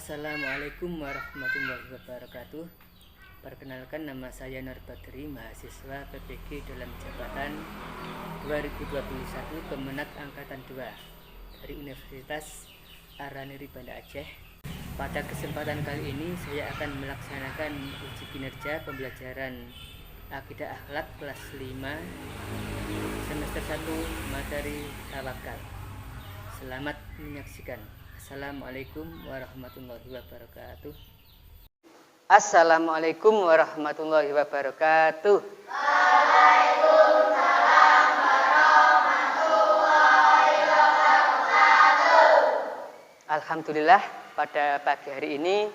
Assalamualaikum warahmatullahi wabarakatuh. Perkenalkan, nama saya Nur Badri, mahasiswa PPG dalam jabatan 2021 Kemenak Angkatan 2 dari Universitas Araniri Banda Aceh. Pada kesempatan kali ini saya akan melaksanakan uji kinerja pembelajaran Akidah Akhlak kelas 5 semester 1 materi tawakal. Selamat menyaksikan. Assalamualaikum warahmatullahi wabarakatuh. Assalamualaikum warahmatullahi wabarakatuh. Waalaikumsalam warahmatullahi wabarakatuh. Alhamdulillah, pada pagi hari ini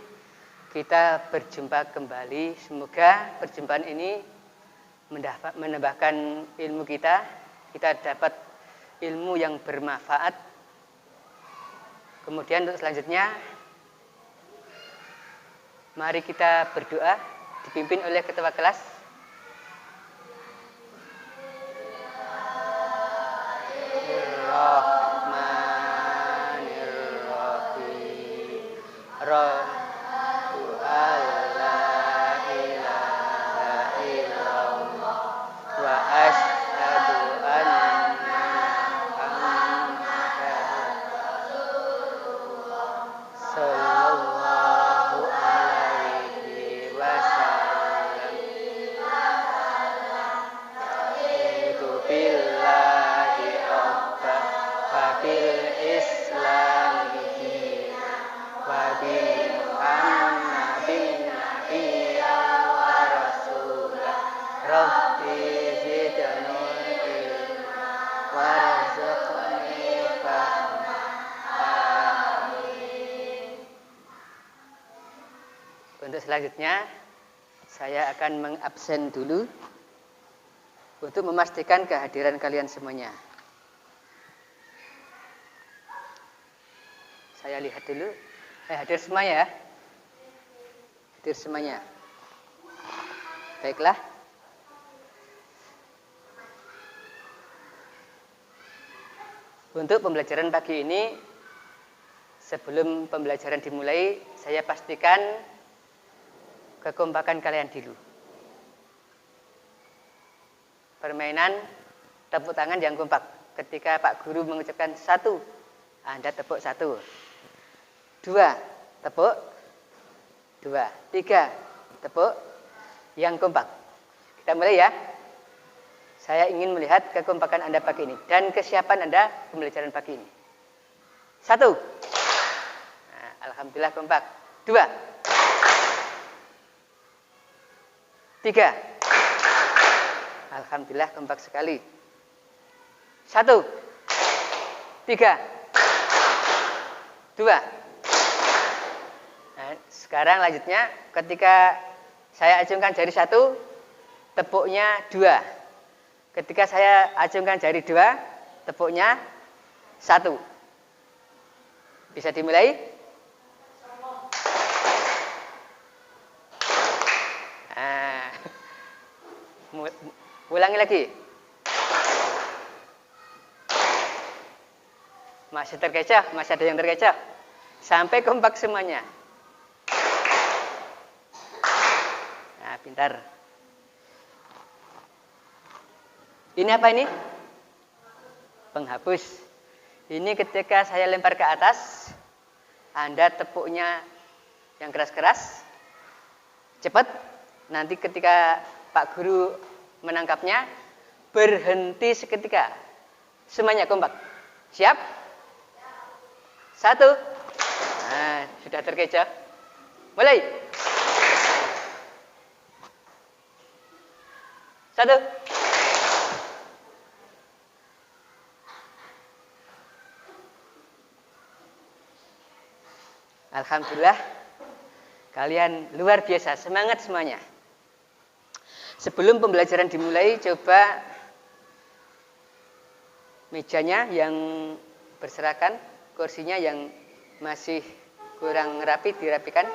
kita berjumpa kembali. Semoga perjumpaan ini menambahkan ilmu kita dapat ilmu yang bermanfaat. Kemudian untuk selanjutnya, mari kita berdoa dipimpin oleh ketua kelas. Bismillahirrahmanirrahim. Rabbu alla ilaha illallah wa asyhadu anna sallallahu alaihi wasallam. Itu billahi rabba wa bil islami dina wa bi muhammadin nabiyya wa rasulah. Rabbi zidni ilma warzuqni fahma. Untuk selanjutnya, saya akan mengabsen dulu untuk memastikan kehadiran kalian semuanya. Saya lihat dulu. Hadir semua ya? Hadir semuanya. Baiklah. Untuk pembelajaran pagi ini, sebelum pembelajaran dimulai, saya pastikan kekompakan kalian dulu. Permainan tepuk tangan yang kompak. Ketika Pak Guru mengucapkan 1, Anda tepuk 1. 2, tepuk 2. 3, tepuk yang kompak. Kita mulai ya. Saya ingin melihat kekompakan Anda pagi ini dan kesiapan Anda pembelajaran pagi ini. 1. Nah, alhamdulillah kompak. 2. 3. Alhamdulillah kompak sekali. 1, 3, 2. Nah, sekarang lanjutnya, ketika saya acungkan jari 1, tepuknya 2. Ketika saya acungkan jari 2, tepuknya 1. Bisa dimulai? Ulangi lagi. Masih terkecoh, masih ada yang terkecoh. Sampai kompak semuanya. Nah, pintar. Ini apa ini? Penghapus. Ini ketika saya lempar ke atas, Anda tepuknya yang keras-keras. Cepat. Nanti ketika Pak Guru menangkapnya, berhenti seketika. Semuanya kompak. Siap? 1. Nah, sudah terkecoh. Mulai. 1. Alhamdulillah, kalian luar biasa, semangat semuanya. Sebelum pembelajaran dimulai, coba mejanya yang berserakan, kursinya yang masih kurang rapi dirapikan.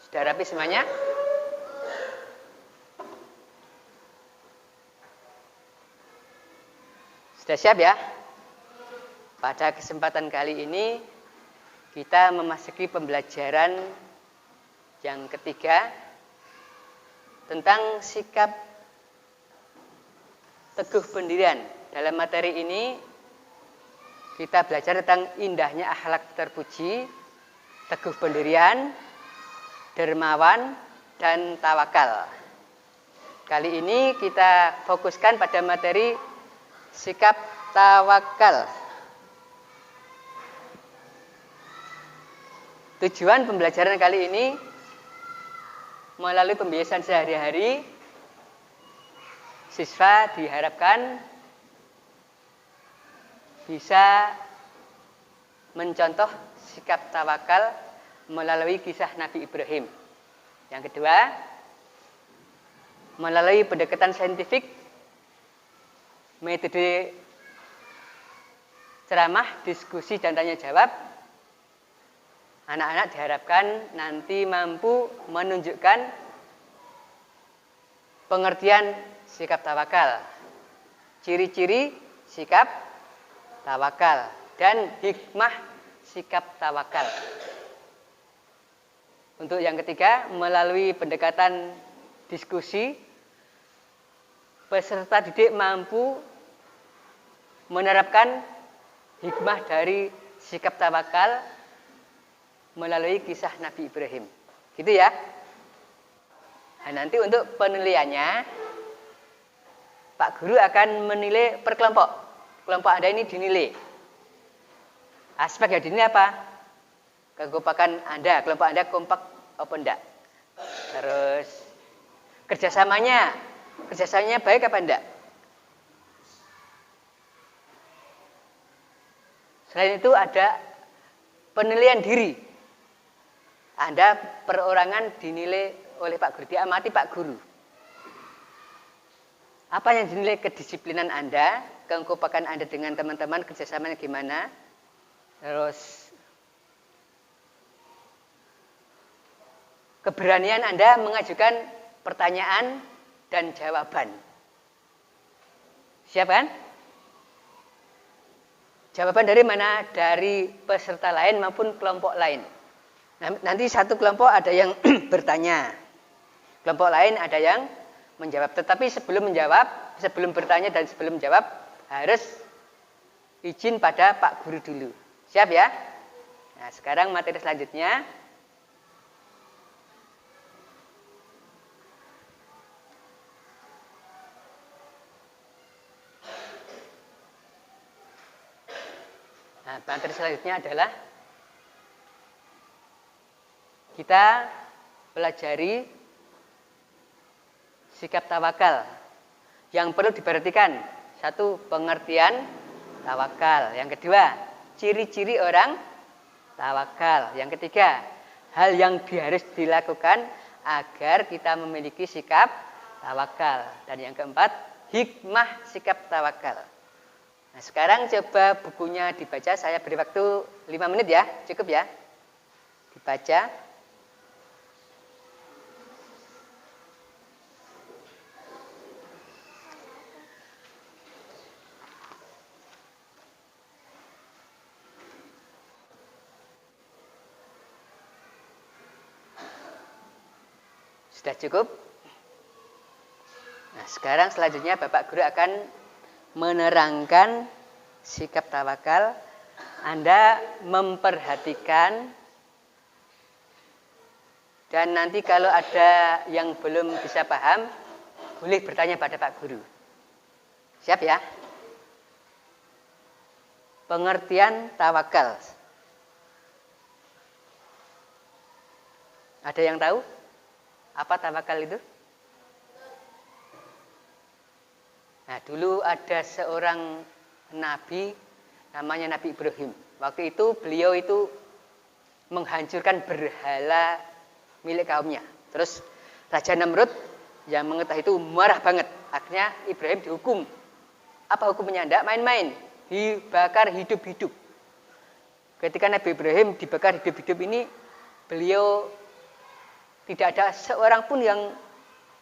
Sudah rapi semuanya? Sudah siap ya? Pada kesempatan kali ini kita memasuki pembelajaran yang ketiga tentang sikap teguh pendirian. Dalam materi ini kita belajar tentang indahnya akhlak terpuji, teguh pendirian, dermawan, dan tawakal. Kali ini kita fokuskan pada materi sikap tawakal. Tujuan pembelajaran kali ini melalui pembiasan sehari-hari, siswa diharapkan bisa mencontoh sikap tawakal melalui kisah Nabi Ibrahim. Yang kedua, melalui pendekatan saintifik, metode ceramah, diskusi, dan tanya jawab, anak-anak diharapkan nanti mampu menunjukkan pengertian sikap tawakal, ciri-ciri sikap tawakal, dan hikmah sikap tawakal. Untuk yang ketiga, melalui pendekatan diskusi, peserta didik mampu menerapkan hikmah dari sikap tawakal melalui kisah Nabi Ibrahim. Gitu ya. Nah, nanti untuk penilaiannya, Pak Guru akan menilai per kelompok. Kelompok Anda ini dinilai. Aspek yang dinilai apa? Kekompakan Anda, kelompok Anda kompak apa enggak? Terus kerjasamanya baik apa enggak? Selain itu ada penilaian diri. Anda perorangan dinilai oleh Pak Guru, diamati Pak Guru. Apa yang dinilai? Kedisiplinan Anda, kekompakan Anda dengan teman-teman, kerjasamanya gimana? Terus keberanian Anda mengajukan pertanyaan dan jawaban. Siap kan? Jawaban dari mana? Dari peserta lain maupun kelompok lain. Nanti satu kelompok ada yang bertanya, kelompok lain ada yang menjawab. Tetapi sebelum menjawab, sebelum bertanya dan sebelum menjawab, harus izin pada Pak Guru dulu. Siap ya? Nah, sekarang materi selanjutnya. Nah, materi selanjutnya adalah kita pelajari sikap tawakal yang perlu diperhatikan. Satu, pengertian tawakal. Yang kedua, ciri-ciri orang tawakal. Yang ketiga, hal yang harus dilakukan agar kita memiliki sikap tawakal. Dan yang keempat, hikmah sikap tawakal. Nah, sekarang coba bukunya dibaca. Saya beri waktu 5 menit ya, cukup ya. Dibaca. Sudah cukup? Nah, sekarang selanjutnya Bapak Guru akan menerangkan sikap tawakal. Anda memperhatikan dan nanti kalau ada yang belum bisa paham, boleh bertanya pada Pak Guru. Siap ya? Pengertian tawakal. Ada yang tahu? Apa tawakal itu? Nah, dulu ada seorang nabi namanya Nabi Ibrahim. Waktu itu beliau itu menghancurkan berhala milik kaumnya. Terus Raja Namrud yang mengetahui itu marah banget. Akhirnya Ibrahim dihukum. Apa hukumnya? Tidak main-main. Dibakar hidup-hidup. Ketika Nabi Ibrahim dibakar hidup-hidup ini, beliau tidak ada seorang pun yang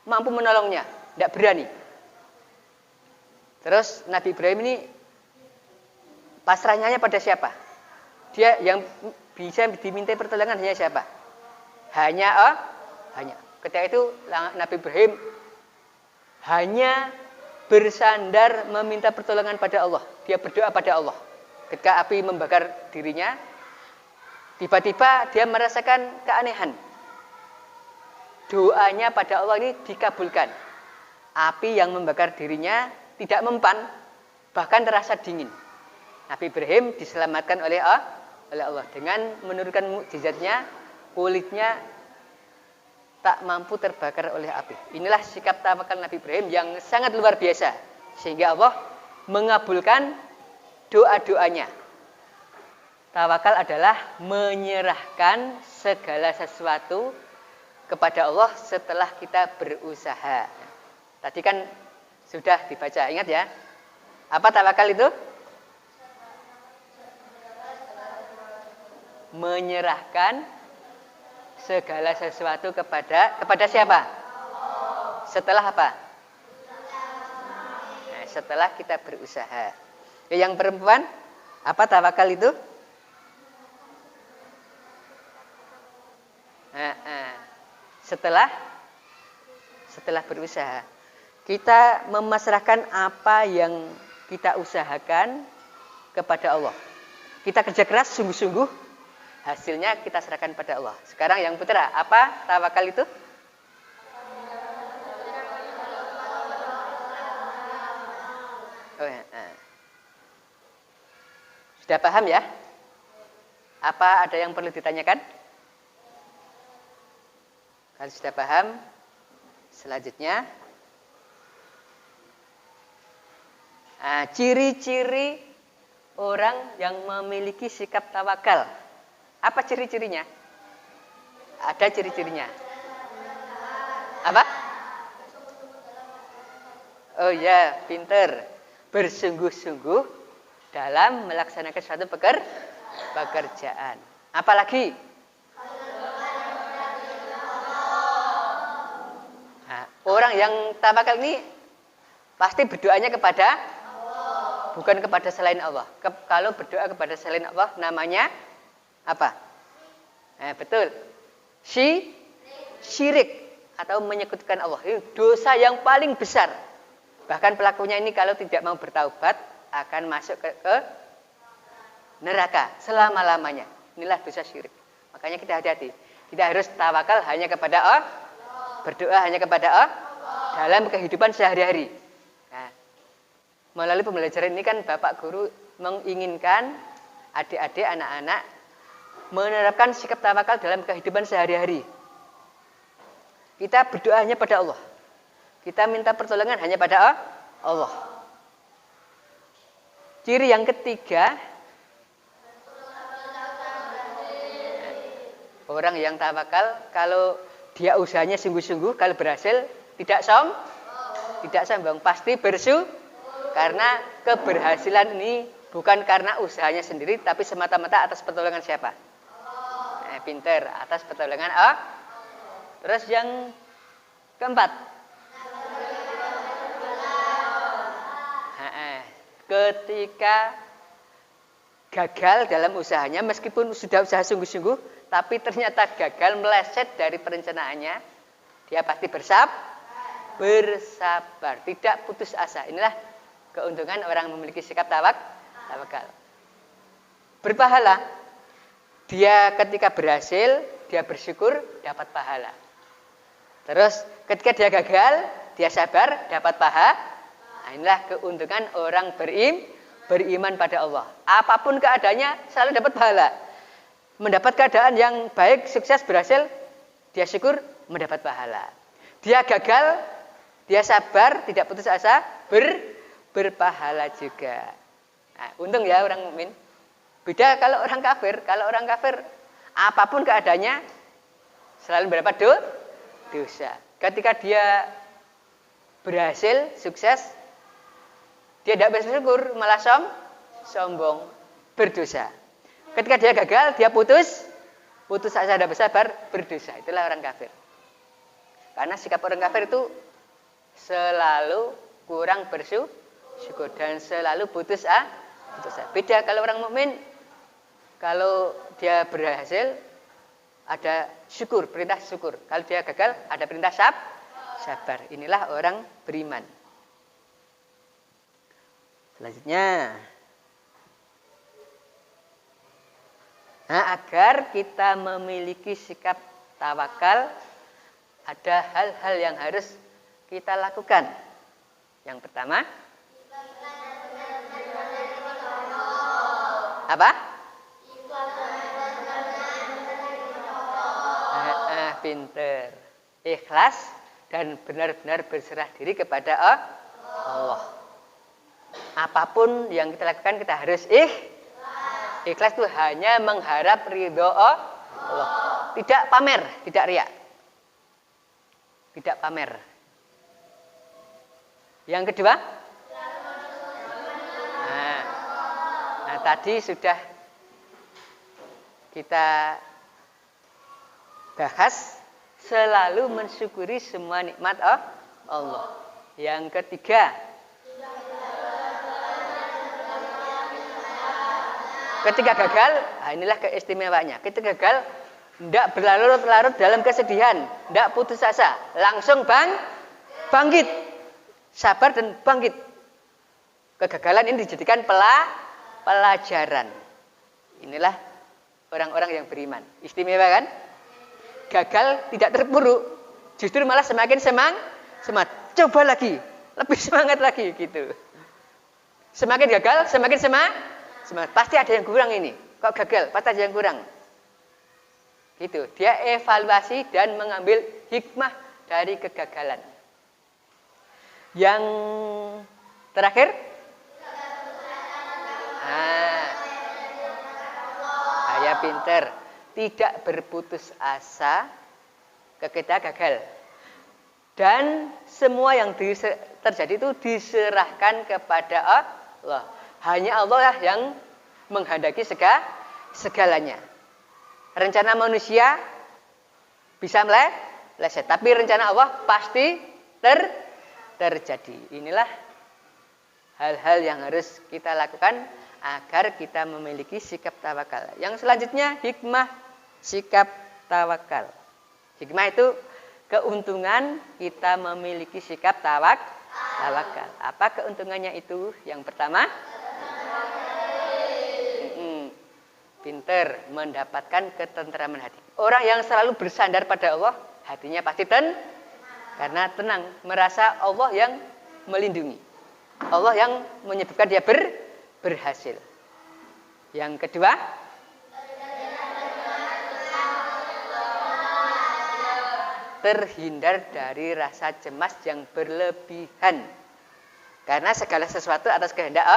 mampu menolongnya, tidak berani. Terus Nabi Ibrahim ini pasrahnya pada siapa? Dia yang bisa diminta pertolongan hanya siapa? Hanya ketika itu Nabi Ibrahim hanya bersandar meminta pertolongan pada Allah. Dia berdoa pada Allah. Ketika api membakar dirinya, tiba-tiba dia merasakan keanehan. Doanya pada Allah ini dikabulkan. Api yang membakar dirinya tidak mempan, bahkan terasa dingin. Nabi Ibrahim diselamatkan oleh Allah dengan menurunkan mukjizatnya, kulitnya tak mampu terbakar oleh api. Inilah sikap tawakal Nabi Ibrahim yang sangat luar biasa. Sehingga Allah mengabulkan doa-doanya. Tawakal adalah menyerahkan segala sesuatu kepada Allah setelah kita berusaha. Tadi kan sudah dibaca, ingat ya? Apa tawakal itu? Menyerahkan segala sesuatu kepada siapa? Setelah apa? Nah, setelah kita berusaha. Yang perempuan, apa tawakal itu? Setelah berusaha, kita memasrahkan apa yang kita usahakan kepada Allah. Kita kerja keras sungguh-sungguh, hasilnya kita serahkan pada Allah. Sekarang yang putra, apa tawakal itu? Sudah paham ya? Apa ada yang perlu ditanyakan? Kalau sudah paham, selanjutnya ciri-ciri orang yang memiliki sikap tawakal. Apa ciri-cirinya? Ada ciri-cirinya. Apa? Oh ya, pinter. Bersungguh-sungguh dalam melaksanakan suatu pekerjaan. Apalagi? Orang yang tawakal ini pasti berdoanya kepada Allah, bukan kepada selain Allah. Kalau berdoa kepada selain Allah namanya apa? Betul. Syirik atau menyekutukan Allah. Ini dosa yang paling besar. Bahkan pelakunya ini kalau tidak mau bertaubat akan masuk ke neraka selama-lamanya. Inilah dosa syirik. Makanya kita hati-hati. Kita harus tawakal hanya kepada Allah. Berdoa hanya kepada Allah dalam kehidupan sehari-hari. Nah, melalui pembelajaran ini kan Bapak Guru menginginkan adik-adik, anak-anak menerapkan sikap tawakal dalam kehidupan sehari-hari. Kita berdoa hanya pada Allah. Kita minta pertolongan hanya pada Allah. Ciri yang ketiga, orang yang tawakal kalau dia usahanya sungguh-sungguh, kalau berhasil tidak sombong, pasti bersyukur karena keberhasilan ini bukan karena usahanya sendiri, tapi semata-mata atas pertolongan siapa? Pinter, atas pertolongan Allah. Terus yang keempat, ketika gagal dalam usahanya, meskipun sudah usaha sungguh-sungguh, tapi ternyata gagal, meleset dari perencanaannya, dia pasti bersabar, tidak putus asa. Inilah keuntungan orang memiliki sikap tawakal. Berpahala. Dia ketika berhasil, dia bersyukur, dapat pahala. Terus ketika dia gagal, dia sabar, dapat pahala. Nah, inilah keuntungan orang beriman pada Allah. Apapun keadaannya, selalu dapat pahala. Mendapat keadaan yang baik, sukses, berhasil, dia syukur, mendapat pahala. Dia gagal, dia sabar, tidak putus asa, berpahala juga. Nah, untung ya orang mukmin. Beda kalau orang kafir. Kalau orang kafir, apapun keadaannya, selalu mendapat dosa. Ketika dia berhasil, sukses, dia tidak bersyukur, malah sombong, berdosa. Ketika dia gagal, dia putus asa, tidak bersabar, berdosa. Itulah orang kafir. Karena sikap orang kafir itu selalu kurang bersyukur dan selalu putus Beda kalau orang mukmin, kalau dia berhasil ada syukur, perintah syukur. Kalau dia gagal ada perintah sabar. Inilah orang beriman. Selanjutnya, nah, agar kita memiliki sikap tawakal, ada hal-hal yang harus kita lakukan. Yang pertama, apa? Pinter, ikhlas dan benar-benar berserah diri kepada Allah. Apapun yang kita lakukan kita harus ikhlas itu hanya mengharap ridho Allah. Tidak pamer, tidak riak. Tidak pamer. Yang kedua, nah tadi sudah kita bahas selalu mensyukuri semua nikmat Allah. Yang ketiga, ketika gagal, nah inilah keistimewaannya. Ketika gagal, tidak berlarut-larut dalam kesedihan, tidak putus asa, langsung bangkit, sabar dan bangkit. Kegagalan ini dijadikan pelajaran. Inilah orang-orang yang beriman. Istimewa kan? Gagal tidak terpuruk, justru malah semakin semangat. Coba lagi, lebih semangat lagi gitu. Semakin gagal, semakin semangat. Pasti ada yang kurang ini. Kok gagal? Pasti ada yang kurang. Gitu. Dia evaluasi dan mengambil hikmah dari kegagalan. Yang terakhir, saya pinter. Tidak berputus asa ketika gagal. Dan semua yang terjadi itu diserahkan kepada Allah. Hanya Allah lah yang menghendaki segalanya. Rencana manusia bisa meleset, tapi rencana Allah pasti terjadi. Inilah hal-hal yang harus kita lakukan agar kita memiliki sikap tawakal. Yang selanjutnya, hikmah sikap tawakal. Hikmah itu keuntungan kita memiliki sikap tawakal. Apa keuntungannya itu? Yang pertama, pinter, mendapatkan ketentraman hati. Orang yang selalu bersandar pada Allah, hatinya pasti karena tenang, merasa Allah yang melindungi. Allah yang menyebabkan dia berhasil. Yang kedua, terhindar dari rasa cemas yang berlebihan. Karena segala sesuatu atas kehendak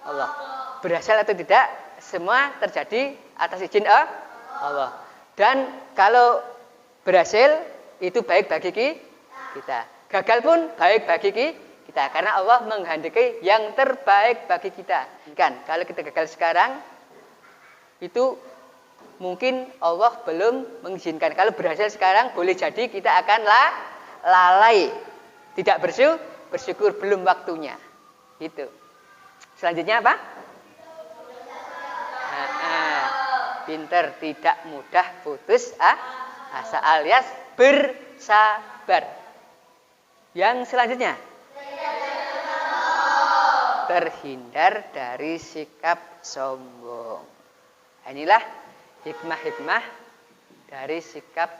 Allah. Berhasil atau tidak, semua terjadi atas izin Allah. Dan kalau berhasil, itu baik bagi kita. Gagal pun baik bagi kita. Karena Allah menghendaki yang terbaik bagi kita. Kan, kalau kita gagal sekarang, itu mungkin Allah belum mengizinkan. Kalau berhasil sekarang, boleh jadi kita akan lalai. Tidak bersyukur, belum waktunya. Gitu. Selanjutnya apa? Pinter, tidak mudah putus asa alias bersabar. Yang selanjutnya, terhindar dari sikap sombong. Inilah hikmah-hikmah dari sikap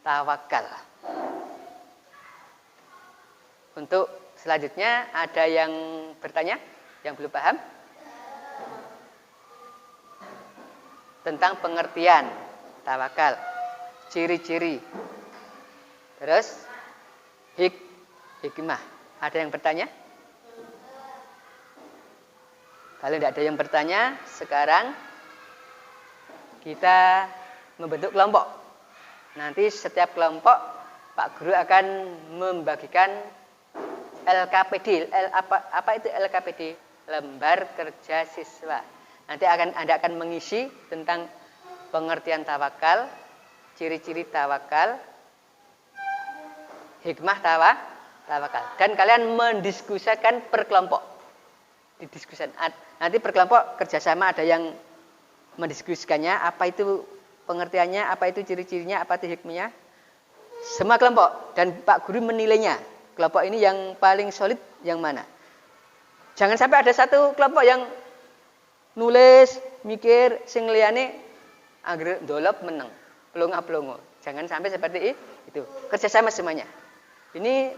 tawakal. Untuk selanjutnya, ada yang bertanya, yang belum paham tentang pengertian tawakal, ciri-ciri, terus hikmah. Ada yang bertanya? Kalau tidak ada yang bertanya, sekarang kita membentuk kelompok. Nanti setiap kelompok Pak Guru akan membagikan LKPD. Apa itu LKPD? Lembar Kerja Siswa. Nanti Anda akan mengisi tentang pengertian tawakal, ciri-ciri tawakal, hikmah tawakal. Dan kalian mendiskusikan per kelompok. didiskusikan. Nanti per kelompok kerjasama, ada yang mendiskusikannya, apa itu pengertiannya, apa itu ciri-cirinya, apa itu hikmahnya. Semua kelompok, dan Pak Guru menilainya. Kelompok ini yang paling solid yang mana. Jangan sampai ada satu kelompok yang nulis, mikir, sing liyane anggere ndolop meneng, pelongo-pelongo. Jangan sampai seperti itu. Kerjasama semuanya. Ini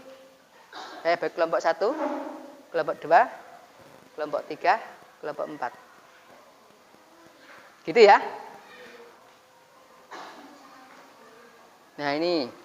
saya bagi kelompok 1, kelompok 2, kelompok 3, kelompok 4. Gitu ya. Nah ini.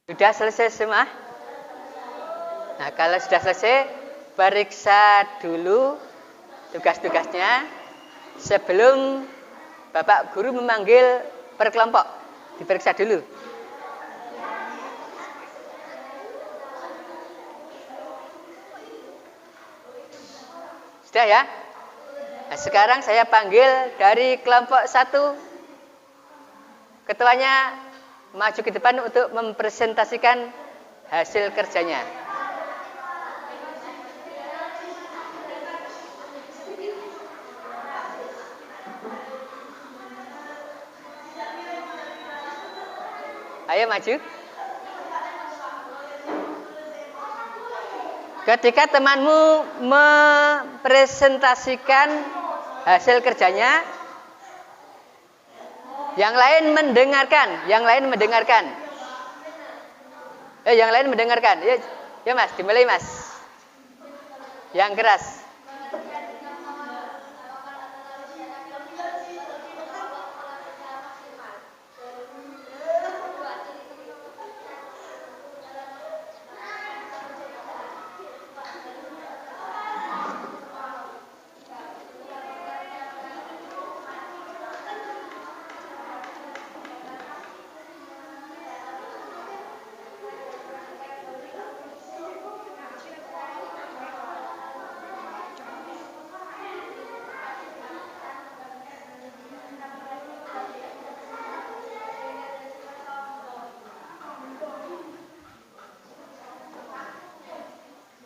Sudah selesai semua? Nah, kalau sudah selesai, periksa dulu tugas-tugasnya sebelum Bapak Guru memanggil per kelompok. Diperiksa dulu. Sudah ya? Nah, sekarang saya panggil dari kelompok 1. Ketuanya maju ke depan untuk mempresentasikan hasil kerjanya. Ayo maju. Ketika temanmu mempresentasikan hasil kerjanya, yang lain mendengarkan, yang lain mendengarkan. Yang lain mendengarkan. Ya Mas, dimulai Mas. Yang keras.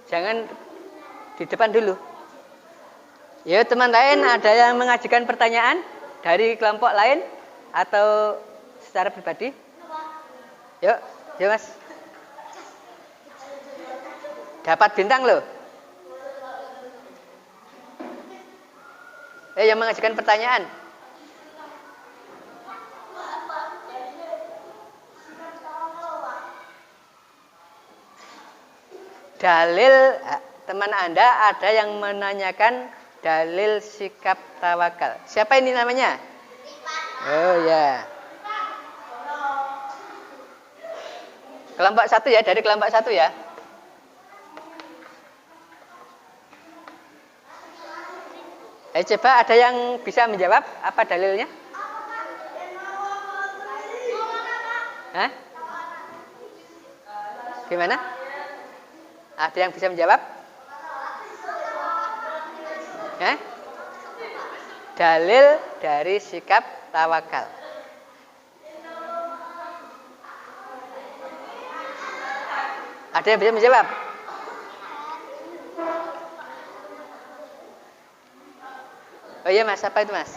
Jangan di depan dulu. Ya, teman lain ada yang mengajukan pertanyaan dari kelompok lain atau secara pribadi? Yuk, ya Mas. Dapat bintang loh. Yang mengajukan pertanyaan. Dalil, teman Anda ada yang menanyakan dalil sikap tawakal. Siapa ini namanya? Oh ya. Kelompok 1 ya, dari kelompok 1 ya. Coba ada yang bisa menjawab apa dalilnya? Hah? Gimana? Ada yang bisa menjawab? Dalil dari sikap tawakal. Ada yang bisa menjawab? Oh iya Mas, apa itu Mas?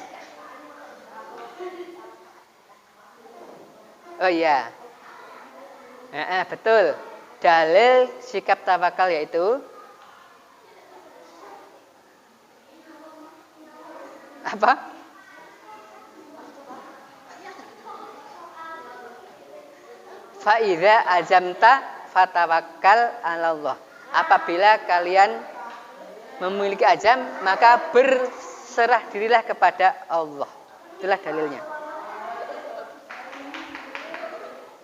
Oh iya. Betul. Dalil sikap tawakal yaitu apa? Fa idza azamta fatawakkal 'alallah. Apabila kalian memiliki azam, maka berserah dirilah kepada Allah. Itulah dalilnya.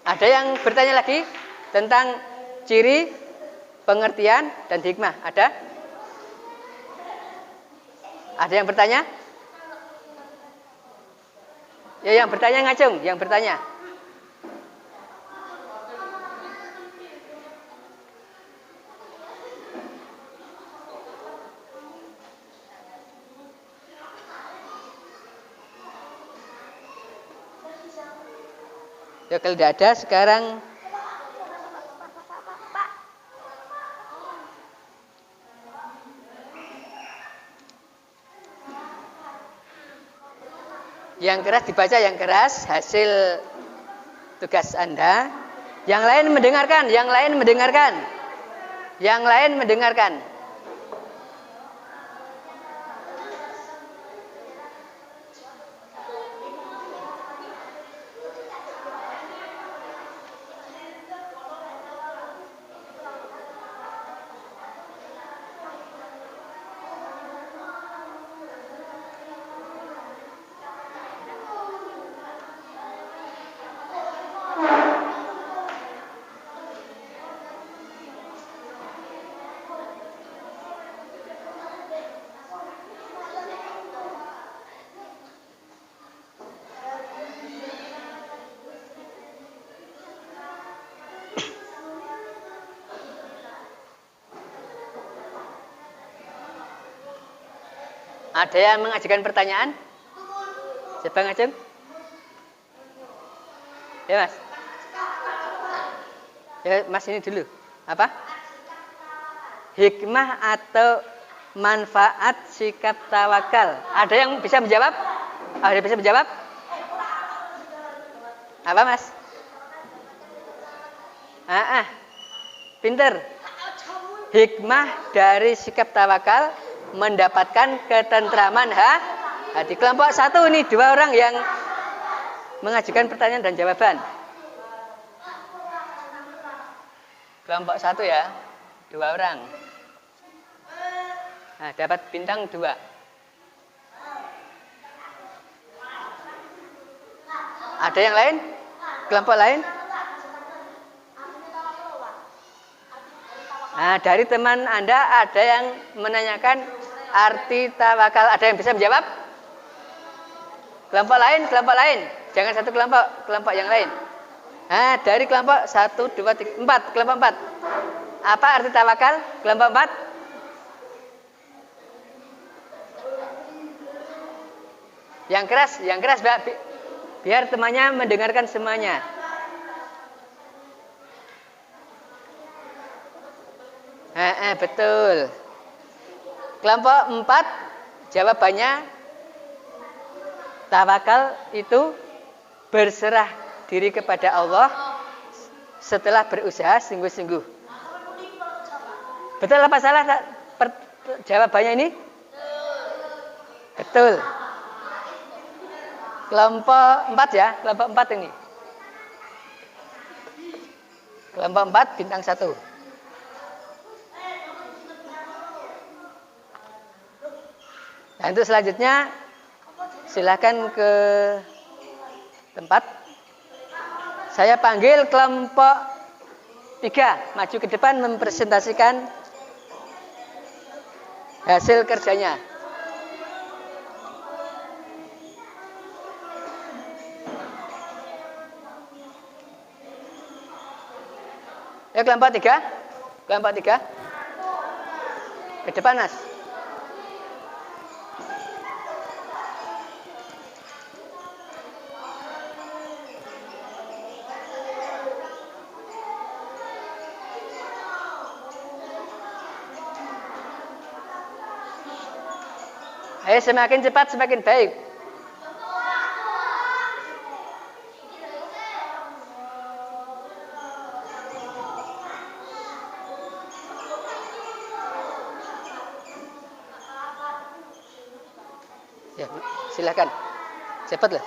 Ada yang bertanya lagi tentang ciri, pengertian, dan hikmah. Ada? Ada yang bertanya? Ya, yang bertanya ngacung, yang bertanya. Ya, kalau tidak ada sekarang yang keras dibaca, yang keras hasil tugas Anda. Yang lain mendengarkan, yang lain mendengarkan. Yang lain mendengarkan. Ada yang mengajukan pertanyaan? Siapa ngajeng? Ya, Mas. Ya, Mas ini dulu. Apa? Hikmah atau manfaat sikap tawakal. Ada yang bisa menjawab? Ada yang bisa menjawab? Apa, Mas? Pinter. Hikmah dari sikap tawakal mendapatkan ketentraman hati. Kelompok 1 ini 2 orang yang mengajukan pertanyaan dan jawaban. Kelompok 1 ya, 2 orang. Nah, dapat bintang 2. Ada yang lain? Kelompok lain? Nah, dari teman Anda ada yang menanyakan arti tawakal. Ada yang bisa menjawab? Kelompok lain, kelompok lain. Jangan satu kelompok, kelompok yang lain. Nah, dari kelompok 1, 2, 3, 4, kelompok 4. Apa arti tawakal? Kelompok 4. Yang keras, Mbak. Biar temannya mendengarkan semuanya. Betul. Kelompok 4 jawabannya tawakal itu berserah diri kepada Allah setelah berusaha sungguh-sungguh. Betul apa salah jawabannya ini? Betul. Kelompok 4 ya, kelompok 4 ini. Kelompok 4 bintang 1. Nah, untuk selanjutnya silakan ke tempat. Saya panggil kelompok 3 maju ke depan mempresentasikan hasil kerjanya. Ya, kelompok 3. Kelompok 3. Ke depan, Mas. Ayo, semakin cepat semakin baik. Ya, silakan. Cepatlah.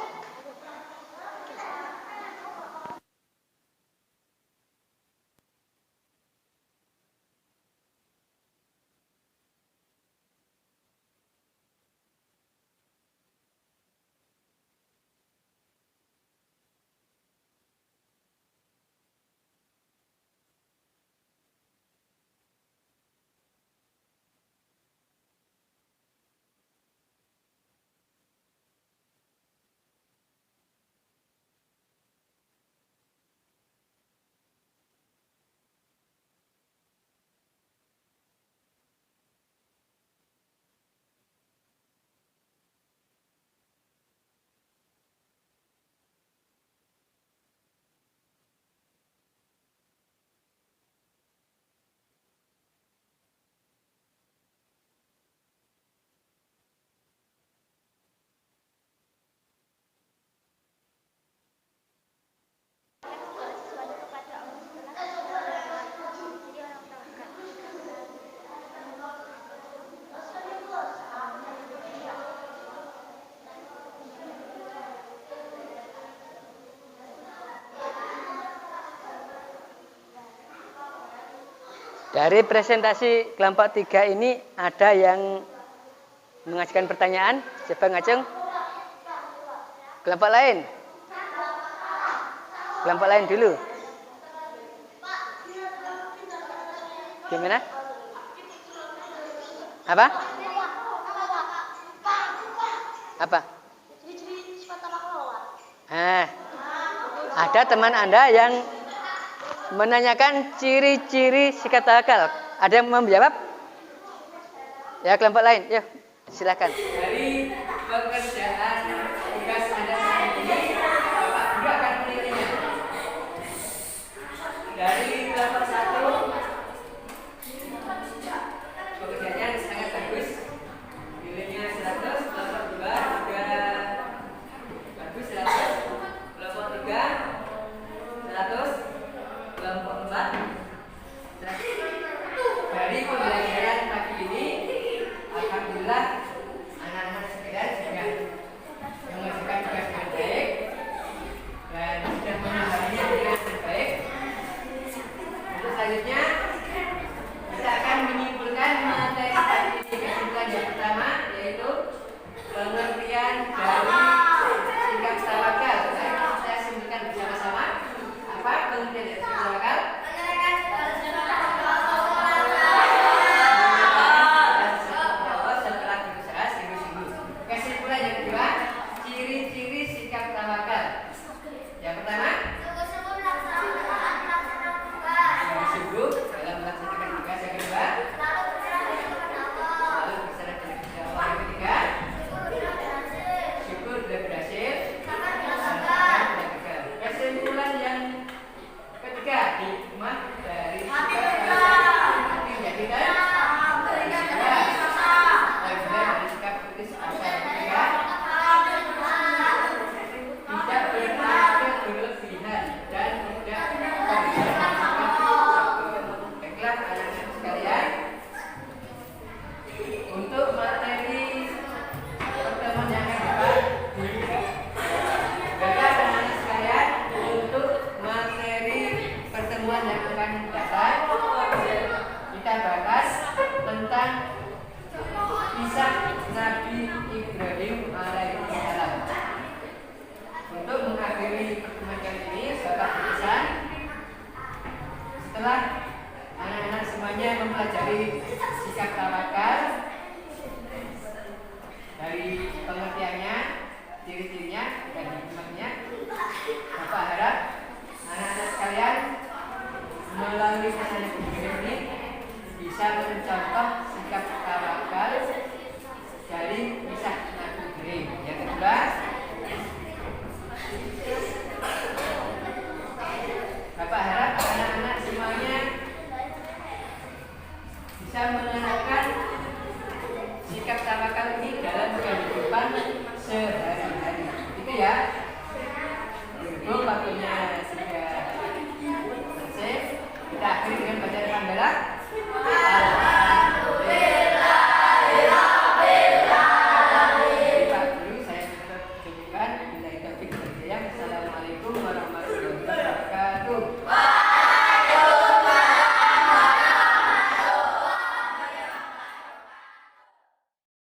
Dari presentasi kelompok 3 ini ada yang mengajukan pertanyaan? Coba ngajeng. Kelompok lain. Kelompok lain dulu. Gimana? Apa? Apa? Ada teman Anda yang menanyakan ciri-ciri sikat tawakal. Ada yang menjawab? Ya, kelompok lain. Ya, silakan. Dari pekerjaan tugas Anda saat ini, Bapak juga akan menilainya. Dari kelompok 1, pekerjaannya sangat bagus. Nilainya 100, kelompok 2 juga bagus 100, kelompok 3 100, kelompok 4 100. Dari pembelajaran pagi ini, alhamdulillah anak-anak sekalian sudah mengerjakan tugas dengan baik dan sudah memahaminya dengan baik. Untuk selanjutnya kita akan menyimpulkan materi pagi ini. Kesimpulan yang pertama yaitu pengertian dari